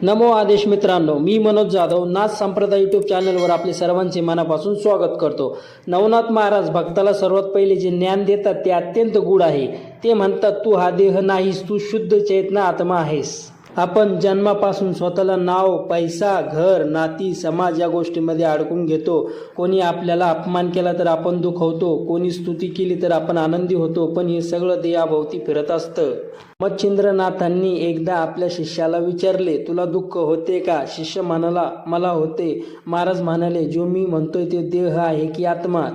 नमो आदेश मित्रांनो, मी मनोज जाधव नाथ संप्रदाय यूट्यूब चॅनलवर आपले सर्वांचे मनापासून स्वागत करतो। नवनाथ महाराज भक्ताला सर्वात पहिले जे ज्ञान देतात ते अत्यंत गूढ आहे। ते म्हणतात, तू हा देह नाहीस, तू शुद्ध चेतना आत्मा आहेस। आपण जन्मापासून स्वतःला नाव, पैसा, घर, नाती, समाज या गोष्टींमध्ये अडकून घेतो। कोणी आपल्याला अपमान केला तर आपण दुखवतो, कोणी स्तुती केली तर आपण आनंदी होतो, पण हे सगळं देहाभोवती फिरत असतं। मच्छिंद्रनाथांनी एकदा आपल्या शिष्याला विचारले, तुला दुःख होते का? शिष्य म्हणाला, मला होते। महाराज म्हणाले, जो मी म्हणतोय ते देह आहे की आत्मा?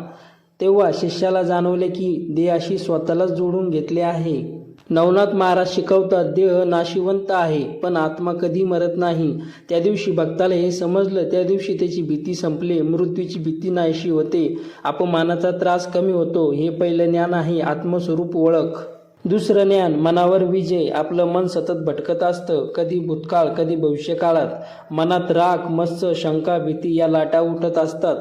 तेव्हा शिष्याला जाणवले की देहाशी स्वतःलाच जोडून घेतले आहे। नवनाथ महाराज शिकवतात, देह नाशिवंत आहे पण आत्मा कधी मरत नाही। त्या दिवशी भक्ताला हे समजलं, त्या दिवशी त्याची भीती संपली, मृत्यूची भीती नाहीशी होते, अपमानाचा त्रास कमी होतो। हे पहिलं ज्ञान आहे, आत्मस्वरूप ओळख। दुसरं ज्ञान, मनावर विजय। आपलं मन सतत भटकत असतं, कधी भूतकाळ कधी भविष्यकाळात। मनात राग, मत्सर, शंका, भीती या लाटा उठत असतात।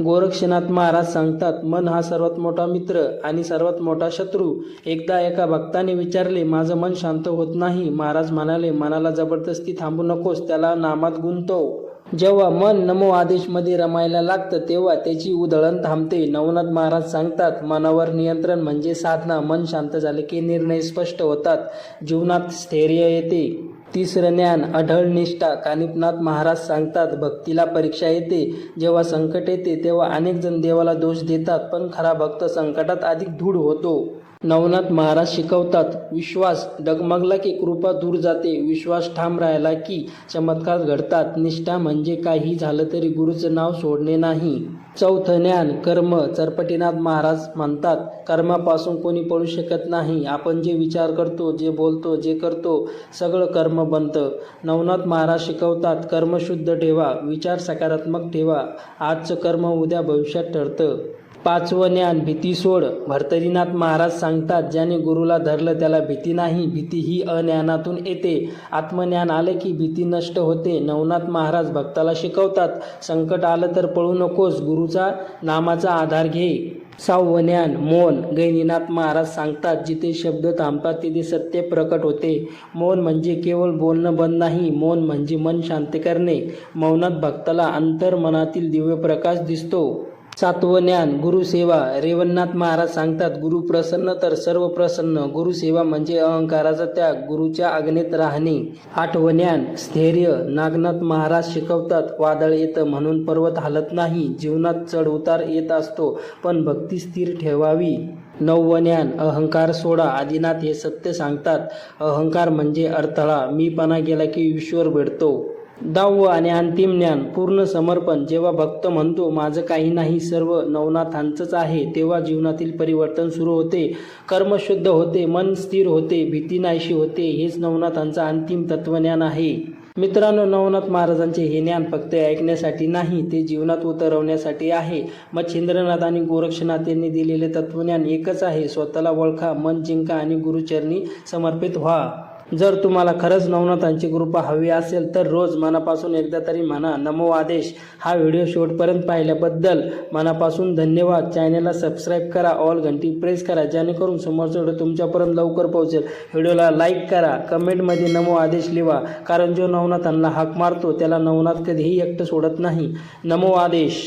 गोरक्षनाथ महाराज सांगतात, मन हा सर्वात मोठा मित्र आणि सर्वात मोठा शत्रू। एकदा एका भक्ताने विचारले, माझं मन शांत होत नाही। महाराज म्हणाले, मनाला जबरदस्ती थांबू नकोस, त्याला नामात गुंतव। जेव्हा मन नमो आदेश मध्ये रमायला लागतं तेव्हा त्याची उधळण थांबते। नवनाथ महाराज सांगतात, मनावर नियंत्रण म्हणजे साधना। मन शांत झाले की निर्णय स्पष्ट होतात, जीवनात स्थैर्य येते। तिसरं ज्ञान, अढळ निष्ठा। कानिपनाथ महाराज सांगतात, भक्तीला परीक्षा येते। जेव्हा संकट येते तेव्हा अनेक जण देवाला दोष देतात, पण खरा भक्त संकटात अधिक दृढ होतो। नवनाथ महाराज शिकवतात, विश्वास डगमगला की कृपा दूर जाते, विश्वास ठाम राहिला की चमत्कार घडतात। निष्ठा म्हणजे काही झालं तरी गुरुचं नाव सोडणे नाही। चौथं ज्ञान, कर्म। चरपटीनाथ महाराज म्हणतात, कर्मापासून कोणी पळू शकत नाही। आपण जे विचार करतो, जे बोलतो, जे करतो, सगळं कर्म बनतं। नवनाथ महाराज शिकवतात, कर्म शुद्ध ठेवा, विचार सकारात्मक ठेवा, आजचं कर्म उद्या भविष्यात ठरतं। पाचवं ज्ञान, भीती सोड। भर्तरीनाथ महाराज सांगतात, ज्याने गुरुला धरलं त्याला भीती नाही, भीती ही अज्ञानातून येते। आत्मज्ञान आले की भीती नष्ट होते। नवनाथ महाराज भक्ताला शिकवतात, संकट आलं तर पळू नकोस, गुरुचा नामाचा आधार घे। सहावं ज्ञान, मौन। गैनीनाथ महाराज सांगतात, जिथे शब्द थांबतात तिथे सत्य प्रकट होते। मौन म्हणजे केवळ बोलणं बंद नाही, मौन म्हणजे मन शांत करणे। मौनात भक्ताला अंतर मनातील दिव्य प्रकाश दिसतो। सातवं ज्ञान, गुरुसेवा। रेवणनाथ महाराज सांगतात, गुरु प्रसन्न तर सर्व प्रसन्न। गुरुसेवा म्हणजे अहंकाराचा त्याग, गुरुच्या आज्ञेत राहणे। आठवं ज्ञान, स्थैर्य। नागनाथ महाराज शिकवतात, वादळ येतं म्हणून पर्वत हलत नाही, जीवनात चढ उतार येत असतो पण भक्ती स्थिर ठेवावी। नववं ज्ञान, अहंकार सोडा। आदिनाथ हे सत्य सांगतात, अहंकार म्हणजे अडथळा, मीपणा गेला की ईश्वर भेटतो। 10वं आणि अंतिम ज्ञान, पूर्ण समर्पण। जेव्हा भक्त म्हणतो, माझं काही नाही, सर्व नवनाथांचंच आहे, तेव्हा जीवनातील परिवर्तन सुरू होते। कर्म शुद्ध होते, मन स्थिर होते, भीती नाहीशी होते। हेच नवनाथांचं अंतिम तत्वज्ञान आहे। मित्रांनो, नवनाथ महाराजांचे हे ज्ञान फक्त ऐकण्यासाठी नाही, ते जीवनात उतरवण्यासाठी आहे। मच्छिंद्रनाथ आणि गोरक्षनाथ यांनी दिलेले तत्वज्ञान एकच आहे, स्वतःला ओळखा, मन जिंका आणि गुरुचरणी समर्पित व्हा। जर तुम्हाला खरंच नवनाथांची कृपा हवी असेल तर रोज मनापासून एकदा तरी म्हणा, नमो आदेश। हा व्हिडिओ शेवटपर्यंत पाहिल्याबद्दल मनापासून धन्यवाद। चॅनलला सबस्क्राईब करा, ऑल घंटी प्रेस करा, जेणेकरून समोरचा व्हिडिओ तुमच्यापर्यंत लवकर पोहोचेल। व्हिडिओला लाईक करा, कमेंटमध्ये नमो आदेश लिहा, कारण जो नवनाथांना हाक मारतो त्याला नवनाथ कधीही एकटं सोडत नाही। नमो आदेश।